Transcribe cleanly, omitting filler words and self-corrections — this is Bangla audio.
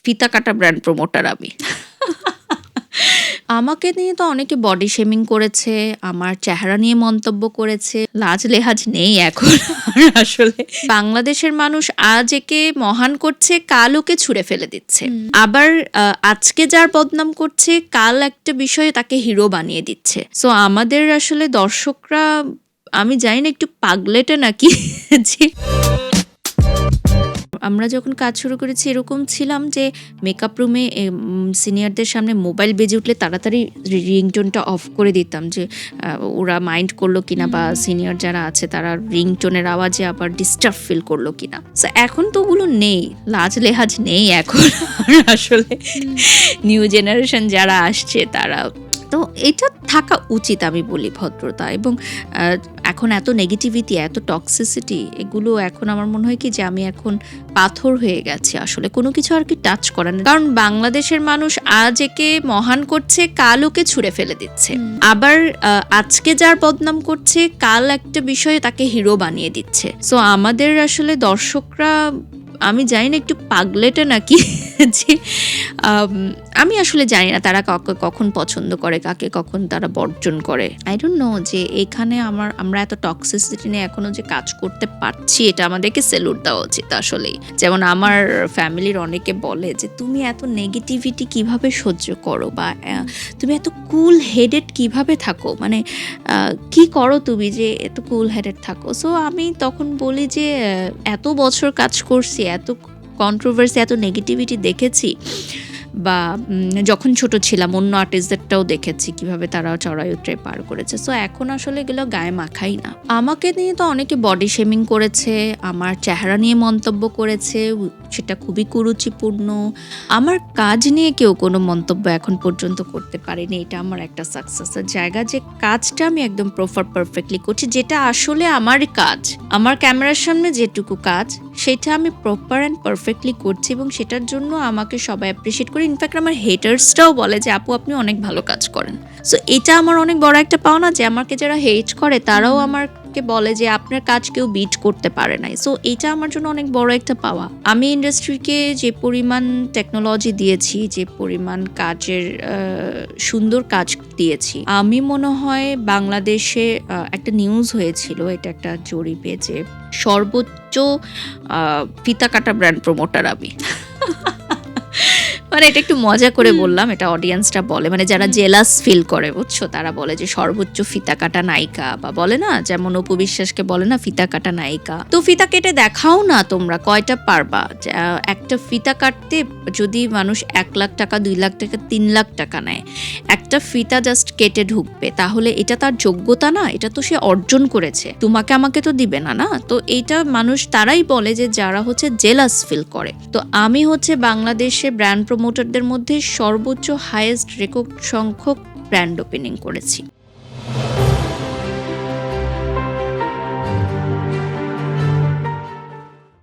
ফিতা কাটা ব্র্যান্ড প্রমোটার আমি। আমাকে নিয়ে তো অনেকে বডি শেমিং করেছে, আমার চেহারা নিয়ে মন্তব্য করেছে। লাজ লেহাজ নেই এখন আর আসলে। বাংলাদেশের মানুষ আজ একে মহান করছে, কাল ওকে ছুঁড়ে ফেলে দিচ্ছে। আবার আজকে যার বদনাম করছে, কাল একটা বিষয়ে তাকে হিরো বানিয়ে দিচ্ছে। সো আমাদের আসলে দর্শকরা, আমি জানি না একটু পাগলেটে নাকি যে আমরা যখন কাজ শুরু করেছি এরকম ছিলাম যে মেকআপ রুমে সিনিয়রদের সামনে মোবাইল বেজে উঠলে তাড়াতাড়ি রিংটোনটা অফ করে দিতাম, যে ওরা মাইন্ড করলো কিনা বা সিনিয়র যারা আছে তারা রিংটোনের আওয়াজে আবার ডিস্টার্ব ফিল করলো কিনা। সো এখন তো ওগুলো নেই, লাজ লেহাজ নেই এখন আসলে। নিউ জেনারেশন যারা আসছে তারা তো এটা থাকা উচিত আমি বলি, ভদ্রতা। এবং এখন এত নেগেটিভিটি, এত টক্সিসিটি, এগুলো এখন আমার মনে হয় কি যে আমি এখন পাথর হয়ে গেছি আসলে, কোনো কিছু আর কি টাচ করার না। কারণ বাংলাদেশের মানুষ আজ একে মহান করছে, কাল ওকে ছুঁড়ে ফেলে দিচ্ছে। আবার আজকে যার বদনাম করছে, কাল একটা বিষয়ে তাকে হিরো বানিয়ে দিচ্ছে। সো আমাদের আসলে দর্শকরা, আমি জানি না একটু পাগলেটে নাকি যে আমি আসলে জানি না তারা কাকে কখন পছন্দ করে, কাকে কখন তারা বর্জন করে। আই ডোন্ট নো যে এখানে আমরা এত টক্সিসিটি নিয়ে এখনো যে কাজ করতে পারছি, এটা আমাদেরকে সেলুট দেওয়া উচিত আসলেই। যেমন আমার ফ্যামিলির অনেকে বলে যে তুমি এত নেগেটিভিটি কিভাবে সহ্য করো, বা তুমি এত কুল হেডেড কিভাবে থাকো, মানে কি করো তুমি যে এত কুল হেডেড থাকো। সো আমি তখন বলি যে এত বছর কাজ করছি, এত কন্ট্রোভার্সি, এত নেগেটিভিটি দেখেছি, বা যখন ছোট ছিলাম অন্য আর্টিস্টদেরটাও দেখেছি কিভাবে তারা চড়াই উতরাই পার করেছে। সো এখন আসলে এগুলো গায়ে মাখাই না। আমাকে নিয়ে তো অনেকে বডি শেমিং করেছে, আমার চেহারা নিয়ে মন্তব্য করেছে, সেটা খুবই কুরুচিপূর্ণ। আমার কাজ নিয়ে কেউ কোনো মন্তব্য এখন পর্যন্ত করতে পারেনি, এটা আমার একটা সাকসেসের জায়গা, যে কাজটা আমি একদম পারফেক্টলি করছি, যেটা আসলে আমার কাজ, আমার ক্যামেরার সামনে যেটুকু কাজ সেটা আমি প্রপার অ্যান্ড পারফেক্টলি করছি, এবং সেটার জন্য আমাকে সবাই অ্যাপ্রিশিয়েট করে। ইনফ্যাক্ট আমার হেটার্সটাও বলে যে আপু আপনি অনেক ভালো কাজ করেন। সো এটা আমার অনেক বড় একটা পাওনা, যে আমাকে যারা হেট করে তারাও আমাকে বলে যে আপনার কাজ কেউ বিট করতে পারে নাই। সো এটা আমার জন্য অনেক বড় একটা পাওয়া। আমি ইন্ডাস্ট্রিকে যে পরিমাণ টেকনোলজি দিয়েছি, যে পরিমাণ কাজের সুন্দর কাজ দিয়েছি, আমি মনে হয় বাংলাদেশে একটা নিউজ হয়েছিল, এটা একটা জরিপে, যে সর্বোচ্চ ফিতা কাটা ব্র্যান্ড প্রমোটার আমি। মানে এটা একটু মজা করে বললাম, এটা অডিয়েন্সটা বলে, মানে যারা জেলাস ফিল করে বুঝছো, তারা বলে যে সর্বোচ্চ ফিতা কাটা নায়িকা, বা বলে না যেমন অপু বিশ্বাসকে বলে না ফিতা কাটা নায়িকা। তো ফিতা কেটে দেখাও না তোমরা, কয়টা পারবা? একটা ফিতা কাটতে যদি মানুষ 1 লাখ টাকা, 2 লাখ টাকা, 3 লাখ টাকা নেয়, একটা ফিতা জাস্ট কেটে ঢুকবে, তাহলে এটা তার যোগ্যতা না? এটা তো সে অর্জন করেছে, তোমাকে আমাকে তো দিবে না, না? তো এইটা মানুষ তারাই বলে যে যারা হচ্ছে জেলাস ফিল করে। তো আমি হচ্ছে বাংলাদেশে ব্র্যান্ড প্রমোটারদের মধ্যে সর্বোচ্চ হাইয়েস্ট রেকর্ড সংখ্যক ব্র্যান্ড ওপেনিং করেছি।